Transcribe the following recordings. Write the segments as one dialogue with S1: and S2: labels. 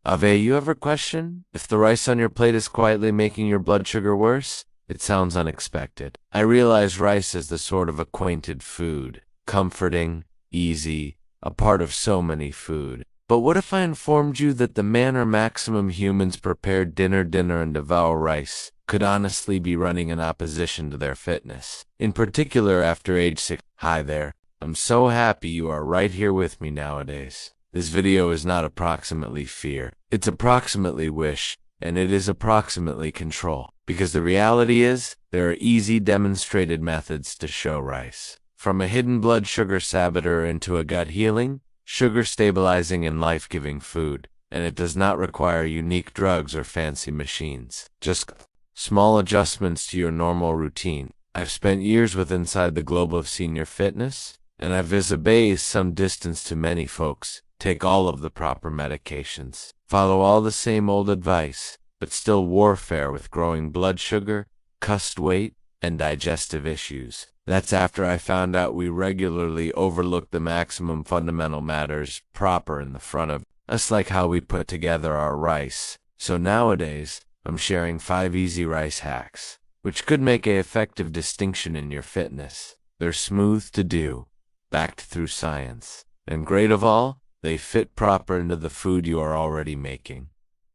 S1: Have you ever questioned if the rice on your plate is quietly making your blood sugar worse? It sounds unexpected. I realize rice is the sort of acquainted food, comforting, easy, a part of so many food. But what if I informed you that the manner maximum humans prepare dinner and devour rice could honestly be running in opposition to their fitness, in particular after age 6? Hi there, I'm so happy you are right here with me nowadays. This video is not approximately fear, it's approximately wish, and it is approximately control. Because the reality is, there are easy demonstrated methods to show rice. From a hidden blood sugar saboteur into a gut healing, sugar stabilizing and life-giving food, and it does not require unique drugs or fancy machines. Just small adjustments to your normal routine. I've spent years with inside the globe of senior fitness, and I've visited some distance to many folks. Take all of the proper medications. Follow all the same old advice, but still warfare with growing blood sugar, cussed weight, and digestive issues. That's after I found out we regularly overlook the maximum fundamental matters proper in the front of us, like how we put together our rice. So nowadays, I'm sharing 5 easy rice hacks, which could make an effective distinction in your fitness. They're smooth to do, backed through science, and great of all, they fit proper into the food you are already making.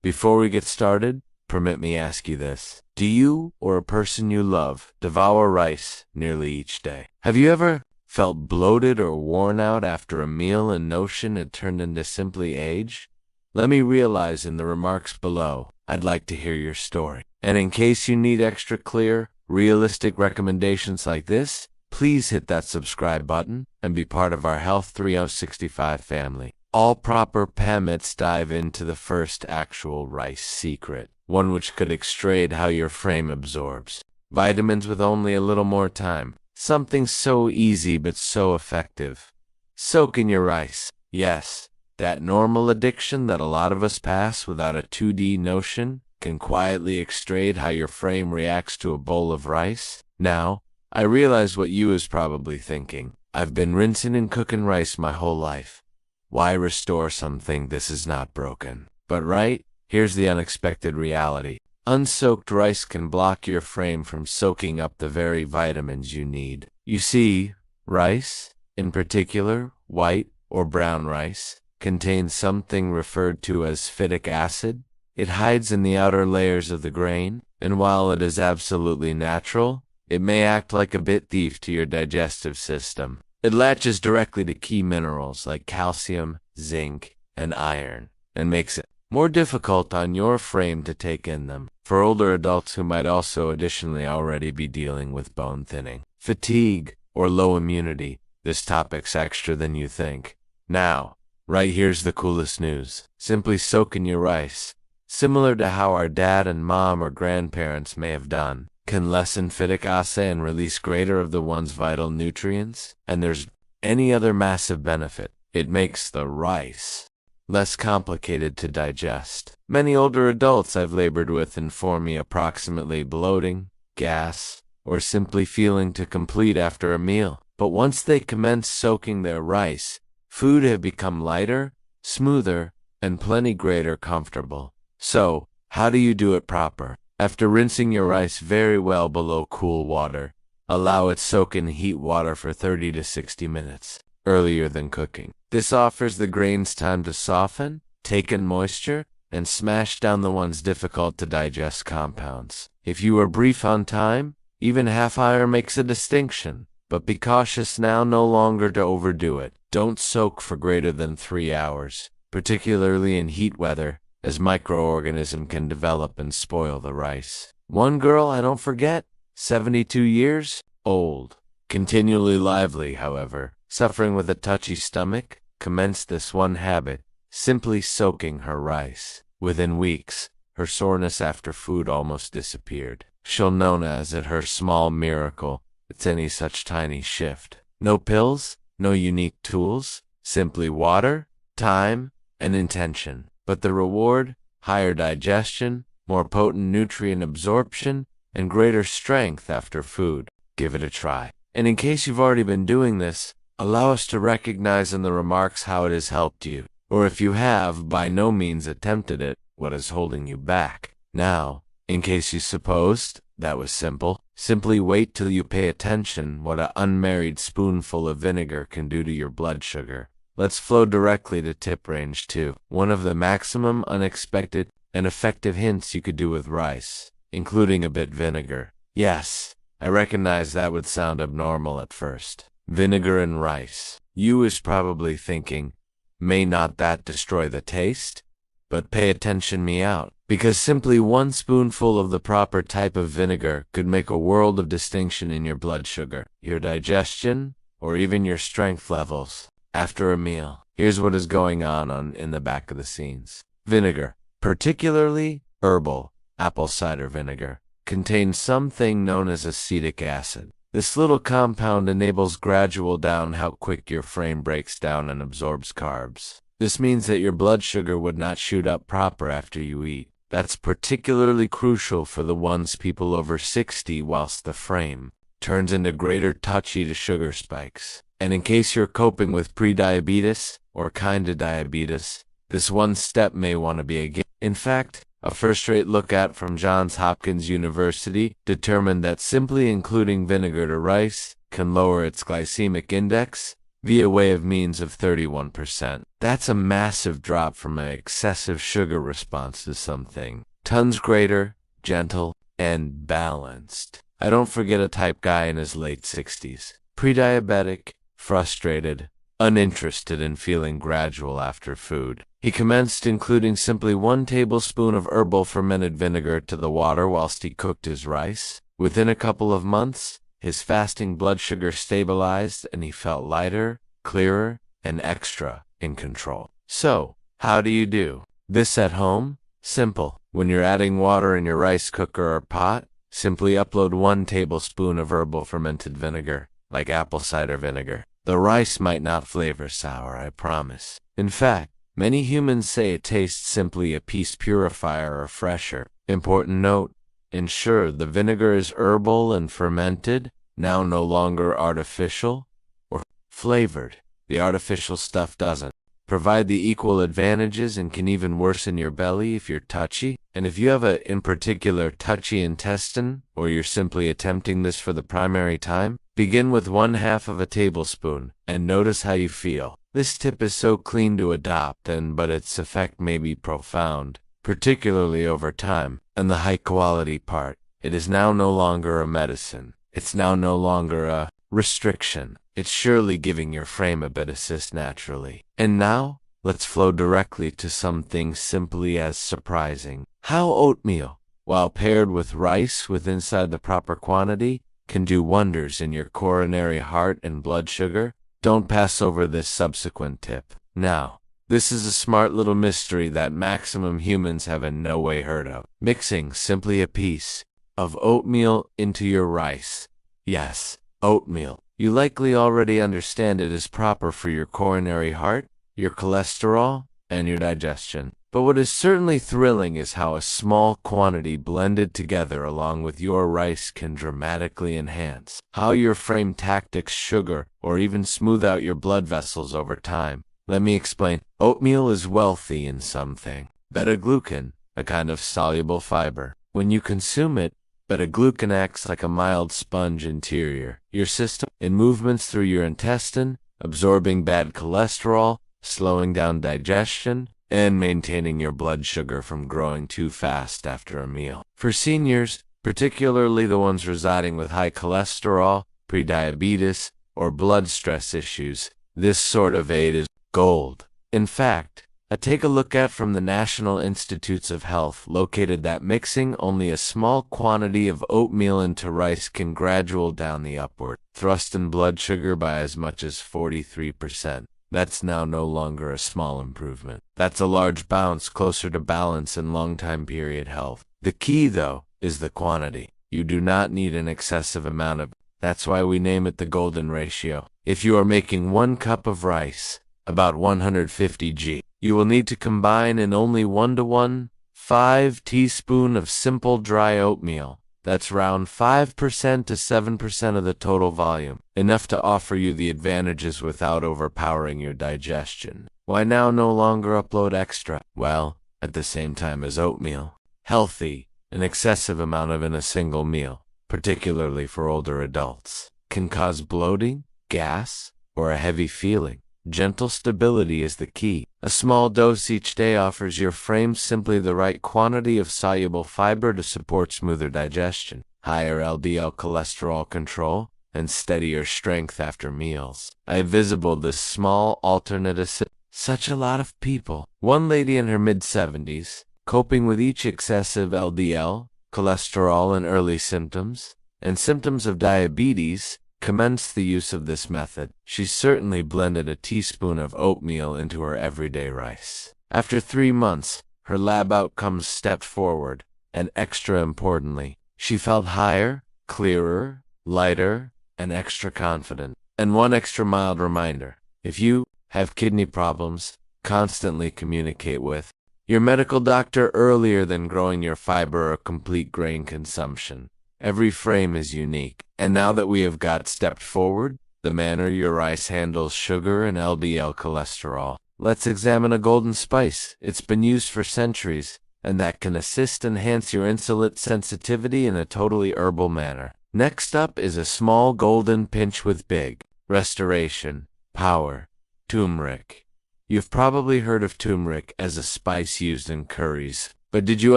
S1: Before we get started, permit me ask you this. Do you, or a person you love, devour rice nearly each day? Have you ever felt bloated or worn out after a meal and notion it turned into simply age? Let me realize in the remarks below. I'd like to hear your story. And in case you need extra clear, realistic recommendations like this, please hit that subscribe button and be part of our Health 365 family. All proper permits dive into the first actual rice secret, one which could extract how your frame absorbs vitamins with only a little more time. Something so easy but so effective. Soak in your rice. Yes, that normal addiction that a lot of us pass without a 2D notion can quietly extract how your frame reacts to a bowl of rice. Now, I realize what you is probably thinking. I've been rinsing and cooking rice my whole life. Why restore something this is not broken? But right, here's the unexpected reality. Unsoaked rice can block your frame from soaking up the very vitamins you need. You see, rice, in particular, white or brown rice, contains something referred to as phytic acid. It hides in the outer layers of the grain, and while it is absolutely natural, it may act like a bit thief to your digestive system. It latches directly to key minerals like calcium, zinc, and iron, and makes it more difficult on your frame to take in them. For older adults who might also additionally already be dealing with bone thinning, fatigue, or low immunity, this topic's extra than you think. Now, right here's the coolest news. Simply soak in your rice, similar to how our dad and mom or grandparents may have done, can lessen phytic acid and release greater of the one's vital nutrients. And there's any other massive benefit. It makes the rice less complicated to digest. Many older adults I've labored with inform me approximately bloating, gas, or simply feeling to complete after a meal. But once they commence soaking their rice, food have become lighter, smoother, and plenty greater comfortable. So, how do you do it proper? After rinsing your rice very well below cool water, allow it soak in heat water for 30 to 60 minutes, earlier than cooking. This offers the grains time to soften, take in moisture, and smash down the ones difficult to digest compounds. If you are brief on time, even half hour makes a distinction. But be cautious now, no longer to overdo it. Don't soak for greater than 3 hours, particularly in heat weather, as microorganisms can develop and spoil the rice. One girl I don't forget, 72 years old, continually lively, however, suffering with a touchy stomach, commenced this one habit, simply soaking her rice. Within weeks, her soreness after food almost disappeared. She'll know as it her small miracle. It's any such tiny shift. No pills, no unique tools, simply water, time, and intention. But the reward, higher digestion, more potent nutrient absorption, and greater strength after food. Give it a try. And in case you've already been doing this, allow us to recognize in the remarks how it has helped you. Or if you have by no means attempted it, what is holding you back? Now, in case you supposed that was simple, simply wait till you pay attention what an unmarried spoonful of vinegar can do to your blood sugar. Let's flow directly to tip range 2. One of the maximum unexpected and effective hints you could do with rice, including a bit vinegar. Yes, I recognize that would sound abnormal at first. Vinegar and rice. You is probably thinking, may not that destroy the taste? But pay attention me out, because simply one spoonful of the proper type of vinegar could make a world of distinction in your blood sugar, your digestion, or even your strength levels. After a meal, here's what is going on in the back of the scenes. Vinegar, particularly herbal apple cider vinegar, contains something known as acetic acid. This little compound enables gradual down how quick your frame breaks down and absorbs carbs. This means that your blood sugar would not shoot up proper after you eat. That's particularly crucial for the ones people over 60, whilst the frame turns into greater touchy to sugar spikes. And in case you're coping with pre-diabetes or kinda diabetes, this one step may want to be a gift. In fact, a first-rate look at from Johns Hopkins University determined that simply including vinegar to rice can lower its glycemic index via way of means of 31%. That's a massive drop from an excessive sugar response to something tons greater, gentle, and balanced. I don't forget a type guy in his late 60s, pre-diabetic, frustrated, uninterested in feeling gradual after food. He commenced including simply 1 tablespoon of herbal fermented vinegar to the water whilst he cooked his rice. Within a couple of months, his fasting blood sugar stabilized and he felt lighter, clearer, and extra in control. So, how do you do this at home? Simple. When you're adding water in your rice cooker or pot, simply upload 1 tablespoon of herbal fermented vinegar, like apple cider vinegar. The rice might not flavor sour, I promise. In fact, many humans say it tastes simply a piece purifier or fresher. Important note, ensure the vinegar is herbal and fermented, now no longer artificial or flavored. The artificial stuff doesn't provide the equal advantages and can even worsen your belly if you're touchy. And if you have a, in particular, touchy intestine, or you're simply attempting this for the primary time, begin with 1/2 of a tablespoon and notice how you feel. This tip is so clean to adopt but its effect may be profound, particularly over time. And the high quality part, it is now no longer a medicine. It's now no longer a restriction. It's surely giving your frame a bit assist naturally. And now, let's flow directly to something simply as surprising. How oatmeal, while paired with rice inside the proper quantity, can do wonders in your coronary heart and blood sugar. Don't pass over this subsequent tip. Now, this is a smart little mystery that maximum humans have in no way heard of. Mixing simply a piece of oatmeal into your rice. Yes, oatmeal. You likely already understand it is proper for your coronary heart, your cholesterol, and your digestion. But what is certainly thrilling is how a small quantity blended together along with your rice can dramatically enhance how your frame tactics sugar or even smooth out your blood vessels over time. Let me explain. Oatmeal is wealthy in something, beta-glucan, a kind of soluble fiber. When you consume it, beta-glucan acts like a mild sponge interior your system in movements through your intestine, absorbing bad cholesterol, slowing down digestion, and maintaining your blood sugar from growing too fast after a meal. For seniors, particularly the ones residing with high cholesterol, prediabetes, or blood stress issues, this sort of aid is gold. In fact, a take a look at from the National Institutes of Health located that mixing only a small quantity of oatmeal into rice can gradual down the upward thrust in blood sugar by as much as 43%. That's now no longer a small improvement. That's a large bounce closer to balance in long time period health. The key, though, is the quantity. You do not need an excessive amount of. That's why we name it the golden ratio. If you are making 1 cup of rice, about 150 g, you will need to combine in only 1:1 5 teaspoons of simple dry oatmeal. That's around 5% to 7% of the total volume, enough to offer you the advantages without overpowering your digestion. Why now no longer upload extra? Well, at the same time as oatmeal. Healthy, an excessive amount of in a single meal, particularly for older adults, can cause bloating, gas, or a heavy feeling. Gentle stability is the key. A small dose each day offers your frame simply the right quantity of soluble fiber to support smoother digestion, higher LDL cholesterol control, and steadier strength after meals. I visible this small alternate such a lot of people. One lady in her mid-70s, coping with each excessive LDL, cholesterol and early symptoms of diabetes, commenced the use of this method. She certainly blended a teaspoon of oatmeal into her everyday rice. After 3 months, her lab outcomes stepped forward, and extra importantly, she felt higher, clearer, lighter, and extra confident. And one extra mild reminder: if you have kidney problems, constantly communicate with your medical doctor earlier than growing your fiber or complete grain consumption. Every frame is unique, and now that we have stepped forward, the manner your rice handles sugar and LDL cholesterol, let's examine a golden spice. It's been used for centuries, and that can enhance your insulin sensitivity in a totally herbal manner. Next up is a small golden pinch with big restoration power: turmeric. You've probably heard of turmeric as a spice used in curries, but did you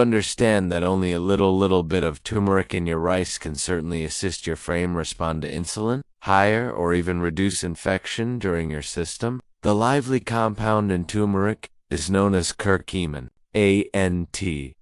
S1: understand that only a little bit of turmeric in your rice can certainly assist your frame respond to insulin higher or even reduce infection during your system? The lively compound in turmeric is known as curcumin, ANTI,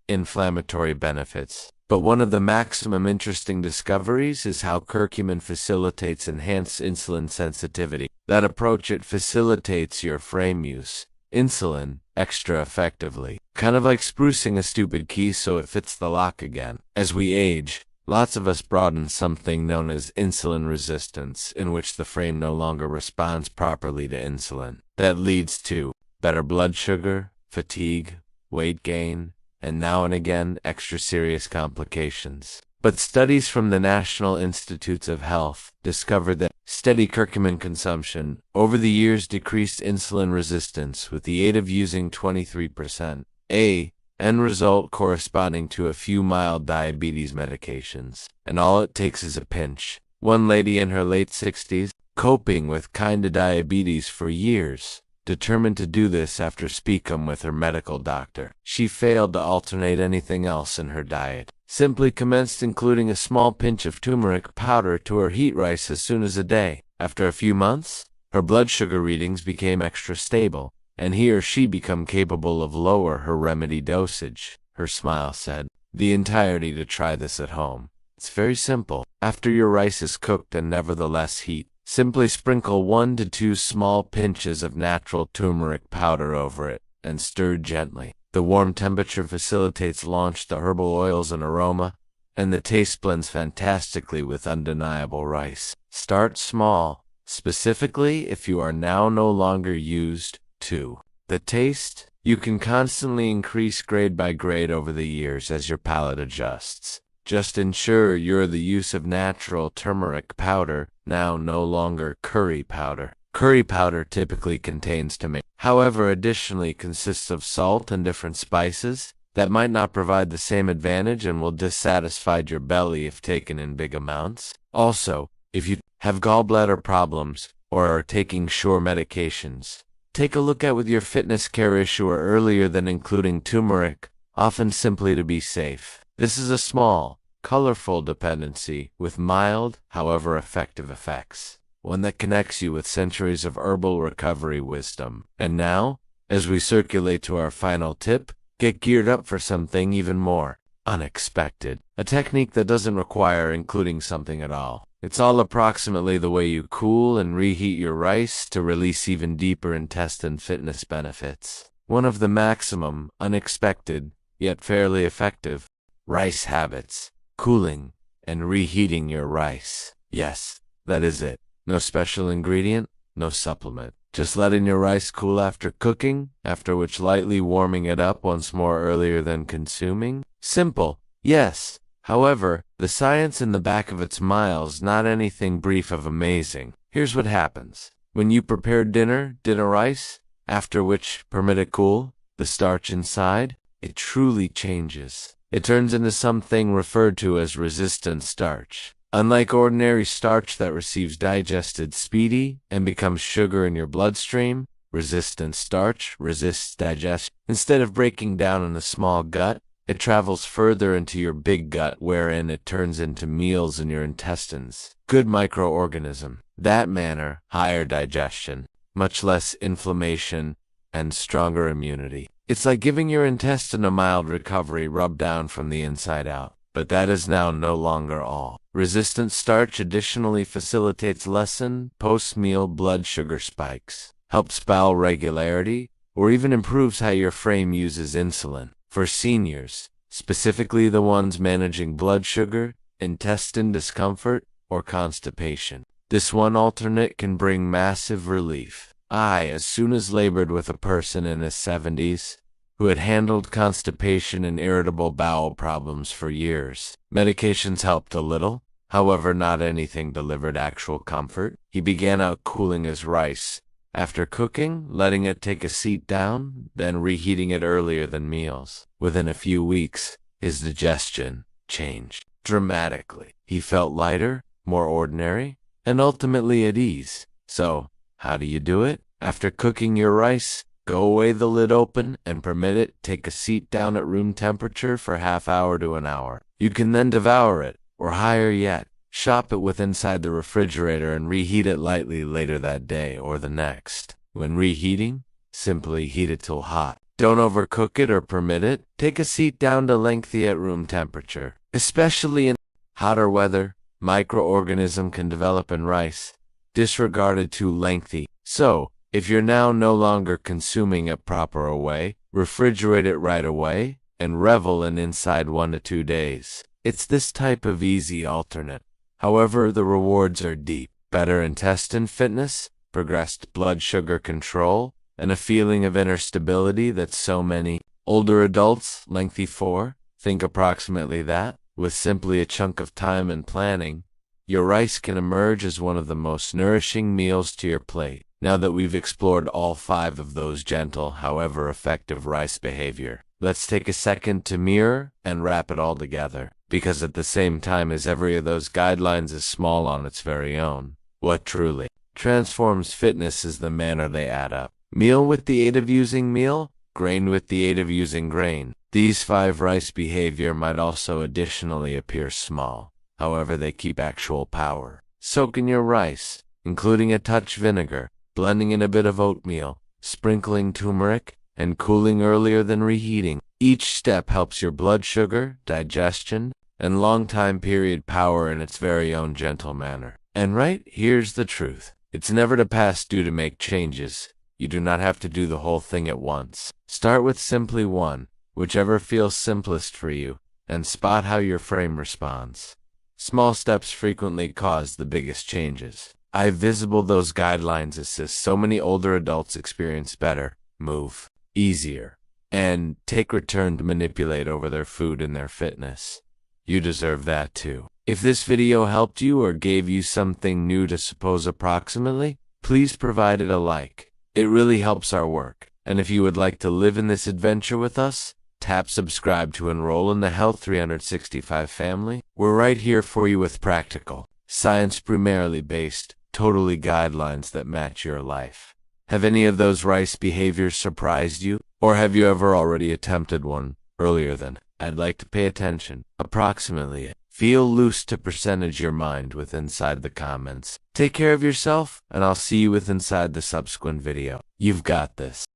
S1: inflammatory benefits. But one of the maximum interesting discoveries is how curcumin facilitates enhanced insulin sensitivity. That approach, it facilitates your frame use insulin extra effectively. Kind of like sprucing a stupid key so it fits the lock again. As we age, lots of us broaden something known as insulin resistance, in which the frame no longer responds properly to insulin. That leads to better blood sugar, fatigue, weight gain, and now and again extra serious complications. But studies from the National Institutes of Health discovered that steady curcumin consumption over the years decreased insulin resistance with the aid of using 23%. End result corresponding to a few mild diabetes medications. And all it takes is a pinch. One lady in her late 60s, coping with kinda diabetes for years, determined to do this after speaking with her medical doctor. She failed to alternate anything else in her diet. Simply commenced including a small pinch of turmeric powder to her heat rice as soon as a day. After a few months, her blood sugar readings became extra stable, and he or she become capable of lower her remedy dosage. Her smile said, "The entirety to try this at home. It's very simple. After your rice is cooked and nevertheless heat, simply sprinkle 1 to 2 small pinches of natural turmeric powder over it, and stir gently. The warm temperature facilitates launch the herbal oils and aroma, and the taste blends fantastically with undeniable rice. Start small, specifically if you are now no longer used to the taste. You can constantly increase grade by grade over the years as your palate adjusts. Just ensure you're the use of natural turmeric powder, now no longer curry powder. Curry powder typically contains tomato. However, additionally consists of salt and different spices that might not provide the same advantage and will dissatisfy your belly if taken in big amounts. Also, if you have gallbladder problems or are taking sure medications, take a look at with your fitness care issuer earlier than including turmeric, often simply to be safe. This is a small, colorful dependency with mild, however effective effects. One that connects you with centuries of herbal recovery wisdom. And now, as we circulate to our final tip, get geared up for something even more unexpected. A technique that doesn't require including something at all. It's all approximately the way you cool and reheat your rice to release even deeper intestine fitness benefits. One of the maximum, unexpected, yet fairly effective rice habits: cooling and reheating your rice. Yes, that is it. No special ingredient, no supplement. Just letting your rice cool after cooking, after which lightly warming it up once more earlier than consuming. Simple, yes, However, the science in the back of its miles not anything brief of amazing. Here's what happens. When you prepare dinner rice, after which permit it cool, the starch inside, it truly changes. It turns into something referred to as resistant starch. Unlike ordinary starch that receives digested speedy and becomes sugar in your bloodstream, resistant starch resists digestion. Instead of breaking down in the small gut, it travels further into your big gut, wherein it turns into meals in your intestines. Good microorganism. That manner, higher digestion, much less inflammation, and stronger immunity. It's like giving your intestine a mild recovery rubbed down from the inside out. But that is now no longer all. Resistant starch additionally facilitates lessen post-meal blood sugar spikes, helps bowel regularity, or even improves how your frame uses insulin. For seniors, specifically the ones managing blood sugar, intestine discomfort, or constipation, this one alternate can bring massive relief. As soon as labored with a person in his 70s, who had handled constipation and irritable bowel problems for years. Medications helped a little, however not anything delivered actual comfort. He began out cooling his rice, after cooking, letting it take a seat down, then reheating it earlier than meals. Within a few weeks, his digestion changed dramatically. He felt lighter, more ordinary, and ultimately at ease. So, how do you do it? After cooking your rice, go away the lid open and permit it take a seat down at room temperature for half hour to an hour. You can then devour it, or higher yet, shop it with inside the refrigerator and reheat it lightly later that day or the next. When reheating, simply heat it till hot. Don't overcook it or permit it. Take a seat down to lengthy at room temperature. Especially in hotter weather, microorganism can develop in rice, disregarded too lengthy. So, if you're now no longer consuming it proper way, refrigerate it right away, and revel in inside 1 to 2 days. It's this type of easy alternate. However, the rewards are deep. Better intestine fitness, progressed blood sugar control, and a feeling of inner stability that so many older adults, lengthy for, think approximately that, with simply a chunk of time and planning, your rice can emerge as one of the most nourishing meals to your plate. Now that we've explored all 5 of those gentle, however effective rice behavior, let's take a second to mirror and wrap it all together. Because at the same time as every of those guidelines is small on its very own, what truly transforms fitness is the manner they add up. Meal with the aid of using meal, grain with the aid of using grain. These 5 rice behavior might also additionally appear small. However, they keep actual power. Soak in your rice, including a touch vinegar, blending in a bit of oatmeal, sprinkling turmeric, and cooling earlier than reheating. Each step helps your blood sugar, digestion, and long time period power in its very own gentle manner. And here's the truth. It's never to pass due to make changes. You do not have to do the whole thing at once. Start with simply one, whichever feels simplest for you, and spot how your frame responds. Small steps frequently cause the biggest changes. Visible those guidelines assist so many older adults experience better, move easier, and take return to manipulate over their food and their fitness. You deserve that too. If this video helped you or gave you something new to suppose approximately, please provide it a like. It really helps our work. And if you would like to live in this adventure with us, tap subscribe to enroll in the Health 365 family. We're right here for you with practical, science primarily based, totally guidelines that match your life. Have any of those rice behaviors surprised you? Or have you ever already attempted one earlier than I'd like to pay attention? Approximately. Feel loose to percentage your mind with inside the comments. Take care of yourself, and I'll see you with inside the subsequent video. You've got this.